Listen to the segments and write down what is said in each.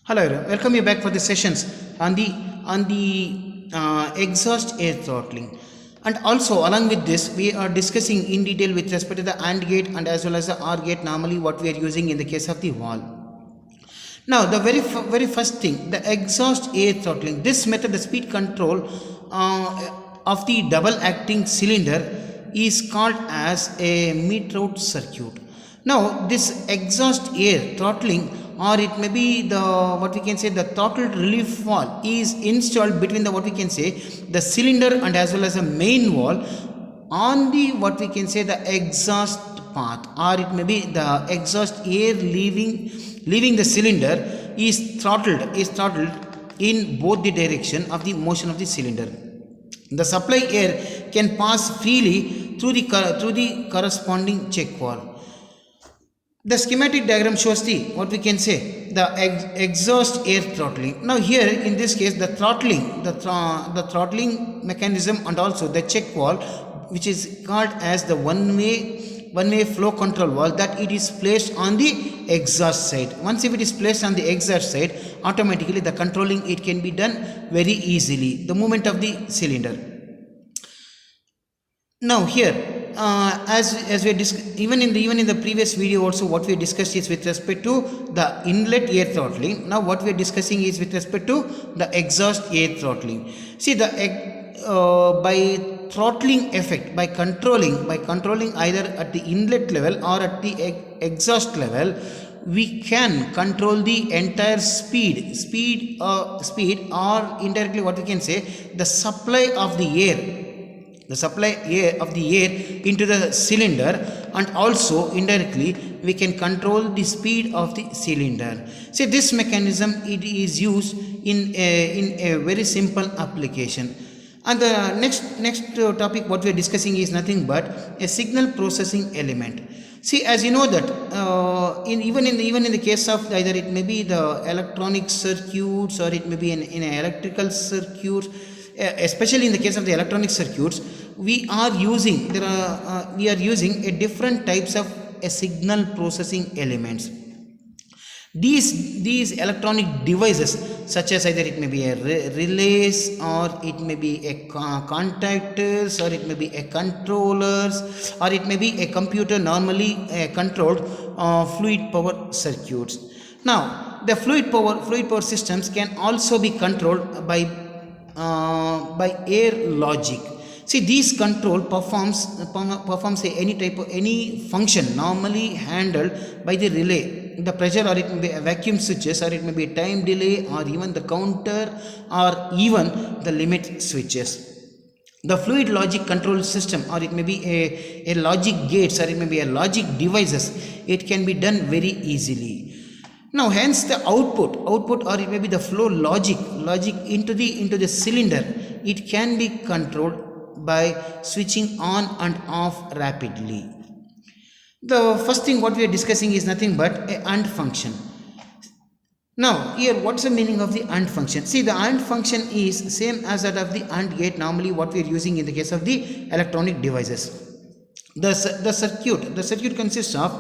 Hello, everyone. Welcome you back for the sessions on the exhaust air throttling, and also along with this we are discussing in detail with respect to the AND gate and as well as the OR gate. Normally, what we are using in the case of the valve. Now, the very first thing, the exhaust air throttling. This method, the speed control of the double acting cylinder, is called as a meter circuit. Now, this exhaust air throttling, or it may be the what we can say the throttle relief valve, is installed between the what we can say the cylinder and as well as the main valve on the what we can say the exhaust path, or it may be the exhaust air leaving the cylinder is throttled in both the direction of the motion of the cylinder. The supply air can pass freely through the corresponding check valve. The schematic diagram shows the what we can say the exhaust air throttling. Now here in this case the throttling mechanism and also the check valve, which is called as the one-way flow control valve, that it is placed on the exhaust side. Once if it is placed on the exhaust side, automatically the controlling it can be done very easily, the movement of the cylinder. Now here as we even in the previous video also, what we discussed is with respect to the inlet air throttling. Now what we are discussing is with respect to the exhaust air throttling. See the by throttling effect, by controlling either at the inlet level or at the exhaust level, we can control the entire speed or indirectly what we can say the supply of the air into the cylinder, and also indirectly we can control the speed of the cylinder. See, this mechanism it is used in a very simple application. And the next topic what we are discussing is nothing but a signal processing element. See, as you know that even in the case of either it may be the electronic circuits or it may be in electrical circuits, especially in the case of the electronic circuits, we are using a different types of signal processing elements. These electronic devices, such as either it may be a relays or it may be a contactors or it may be a controllers or it may be a computer normally controlled fluid power circuits. Now the fluid power systems can also be controlled by air logic. See, these control performs any function normally handled by the relay, the pressure, or it may be a vacuum switches, or it may be a time delay, or even the counter, or even the limit switches. The fluid logic control system, or it may be a logic gates, or it may be a logic devices, it can be done very easily. Now hence the output or it may be the flow logic into the cylinder, it can be controlled by switching on and off rapidly. The first thing what we are discussing is nothing but a AND function. Now here what's the meaning of the AND function? See, the AND function is same as that of the AND gate, normally what we are using in the case of the electronic devices. The circuit consists of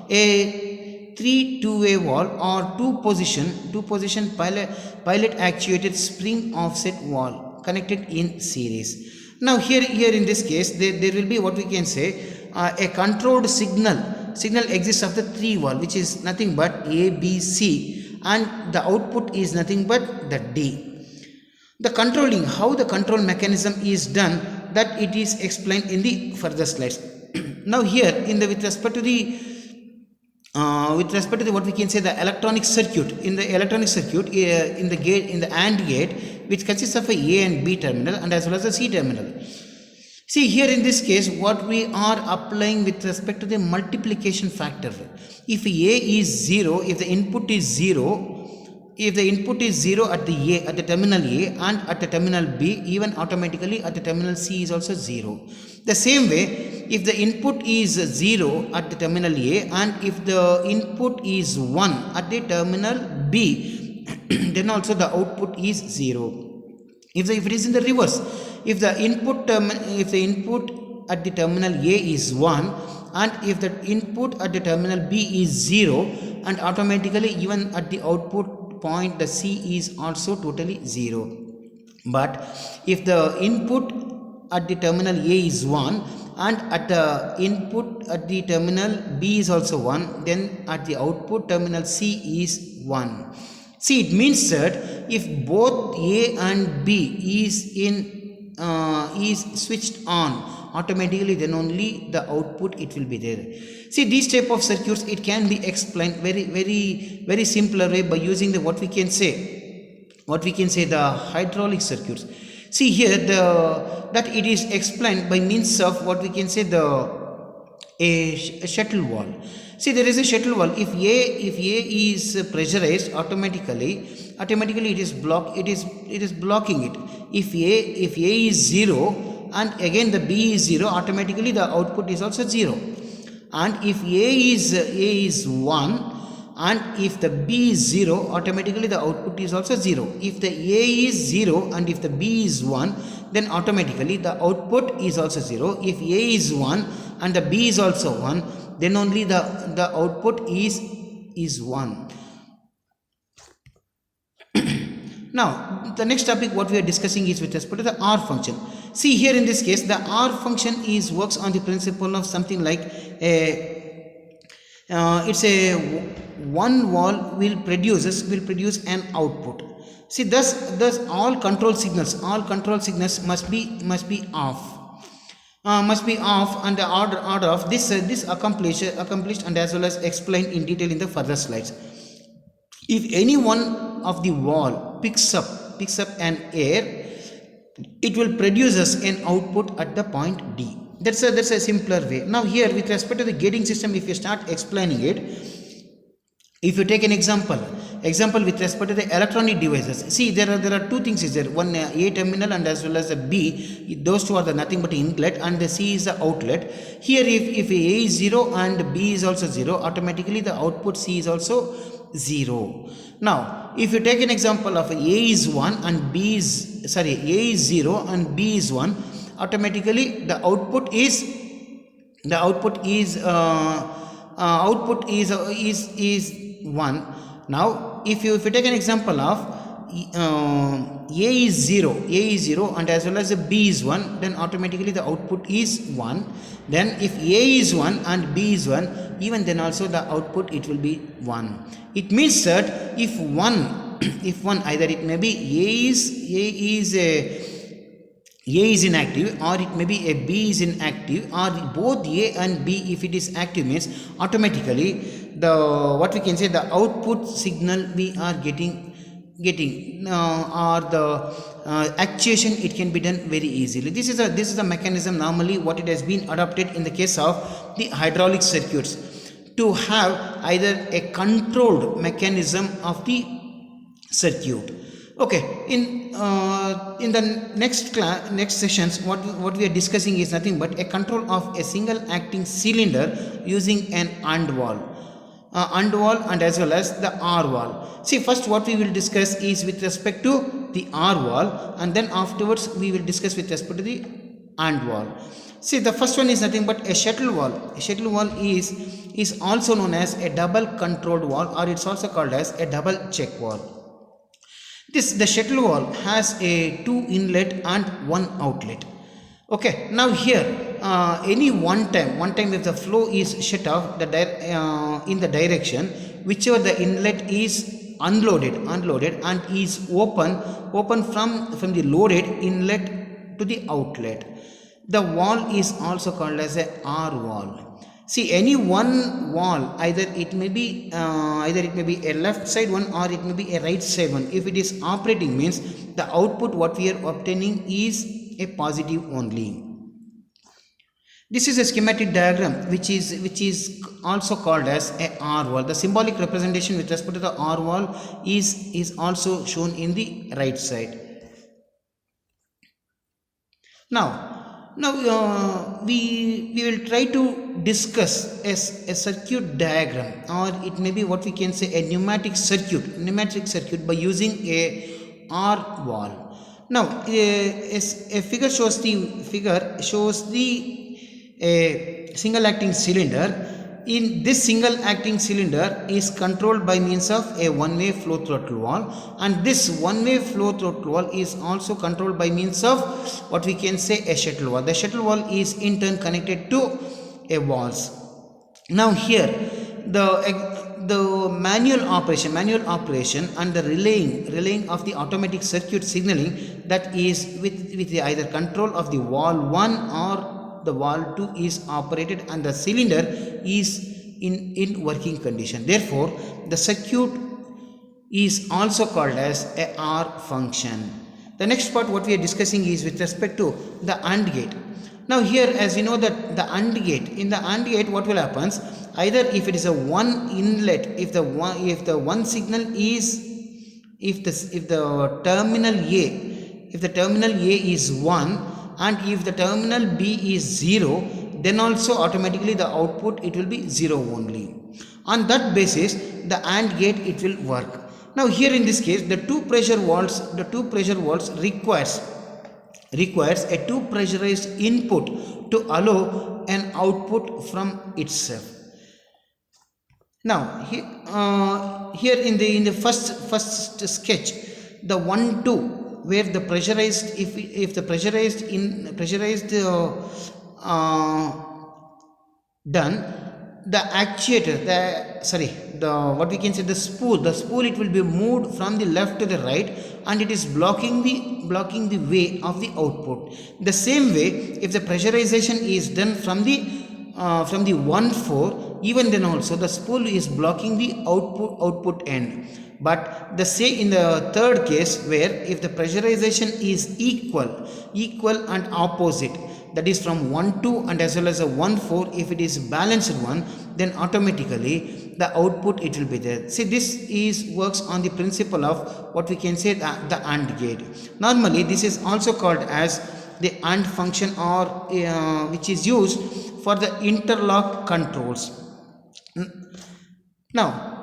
a 3 two-way valve or two position pilot actuated spring offset valve connected in series. Now here in this case there will be what we can say a controlled signal exists of the three valve, which is nothing but A, B, C, and the output is nothing but the D. The controlling, how the control mechanism is done, that it is explained in the further slides. Now here with respect to the what we can say the electronic circuit, in the AND gate, which consists of a and B terminal and as well as a C terminal. See, here in this case what we are applying with respect to the multiplication factor. If A is 0, if the input is 0 at the terminal A and at the terminal B, even automatically at the terminal C is also 0. The same way, if the input is 0 at the terminal A and if the input is 1 at the terminal B, then also the output is 0. If it is in the reverse, if the input at the terminal A is 1 and if the input at the terminal B is 0, and automatically even at the output point, the C is also totally 0. But if the input at the terminal A is 1 and at the input at the terminal B is also 1, then at the output terminal C is 1. See, it means that if both A and B is switched on automatically, then only the output it will be there. See, these type of circuits, it can be explained very simpler way by using the what we can say the hydraulic circuits. See here, that it is explained by means of what we can say a shuttle valve. See, there is a shuttle valve. If A is pressurized, automatically it is blocking it. If A is 0 and again the B is 0, automatically the output is also 0. And if A is 1 and if the B is 0, automatically the output is also 0. If the A is 0 and if the B is 1, then automatically the output is also 0. If A is 1 and the B is also 1, then only the output is 1. Now, the next topic what we are discussing is with respect to the R function. See, here in this case, the R function works on the principle of something like it's a one wall will produce an output. See, thus all control signals must be off. And the order of this accomplished and as well as explained in detail in the further slides. If any one of the wall picks up an air, it will produce us an output at the point D. That's a simpler way. Now here, with respect to the gating system, if you start explaining it, if you take an example with respect to the electronic devices, see, there are two things is there. One A terminal and as well as a B. Those two are the nothing but inlet, and the C is the outlet. Here, if A is 0 and B is also 0, automatically the output C is also 0. Now, if you take an example of A is 1 and A is 0 and B is 1, automatically the output is 1. Now, if you take an example of A is 0 and as well as B is 1, then automatically the output is 1. Then if A is 1 and B is 1, even then also the output it will be 1. It means that if one either it may be A is inactive, or it may be a B is inactive, or both A and B, if it is active, means automatically the output signal we are getting or the actuation, it can be done very easily. This is a mechanism normally what it has been adopted in the case of the hydraulic circuits, to have either a controlled mechanism of the circuit. Okay, in the next sessions, what we are discussing is nothing but a control of a single acting cylinder using an AND valve and as well as the R valve. See, first what we will discuss is with respect to the R valve, and then afterwards we will discuss with respect to the AND valve. See, the first one is nothing but a shuttle valve. A shuttle valve is also known as a double controlled valve, or it's also called as a double check valve. The shuttle valve has a 2 inlet and 1 outlet. Okay, now here any one time if the flow is shut off in the direction whichever the inlet is unloaded and is open from the loaded inlet to the outlet, the valve is also called as a R valve. See, any one valve, either it may be a left side one or it may be a right side one. If it is operating, means the output what we are obtaining is a positive only. This is a schematic diagram which is also called as a R valve. The symbolic representation with respect to the R valve is also shown in the right side. Now we will try to discuss a circuit diagram, or it may be what we can say a pneumatic circuit by using a R valve. Now a figure shows the single acting cylinder in this single acting cylinder is controlled by means of a one-way flow throttle valve, and this one-way flow throttle valve is also controlled by means of what we can say a shuttle valve. The shuttle valve is in turn connected to a valve. Now here the manual operation and the relaying of the automatic circuit signaling, that is with the either control of the valve 1 or the valve 2 is operated and the cylinder is in working condition. Therefore the circuit is also called as a R function. The next part what we are discussing is with respect to the AND gate. Now here, as you know, that the AND gate, in the AND gate what will happen, either if it is a one inlet, if the one signal is, if the terminal A is 1 and if the terminal B is 0, then also automatically the output it will be 0 only. On that basis the AND gate it will work. Now here in this case the two pressure valves requires a two pressurized input to allow an output from itself. Now here in the first sketch, the 1-2 where the pressurized, if the pressurized done, the actuator, the what we can say, the spool it will be moved from the left to the right and it is blocking the way of the output. The same way, if the pressurization is done from the 1-4, even then also the spool is blocking the output end. But the say in the third case, where if the pressurization is equal and opposite, that is from 1-2 and as well as a 1-4, if it is balanced one, then automatically the output it will be there. See, this works on the principle of what we can say the AND gate. Normally this is also called as the AND function, or which is used for the interlock controls. Now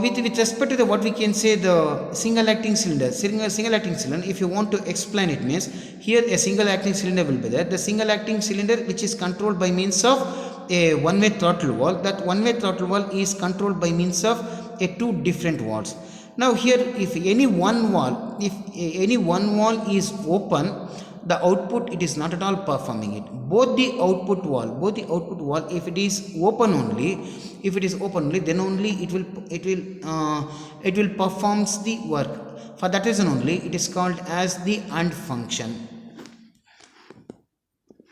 with respect to the what we can say the single acting cylinder, if you want to explain it, means here a single acting cylinder will be there. The single acting cylinder which is controlled by means of a one-way throttle valve. That one-way throttle valve is controlled by means of a two different valves. Now here, if any one valve is open, the output it is not at all performing it. Both the output valve, if it is open only, then only it will performs the work. For that reason only it is called as the AND function.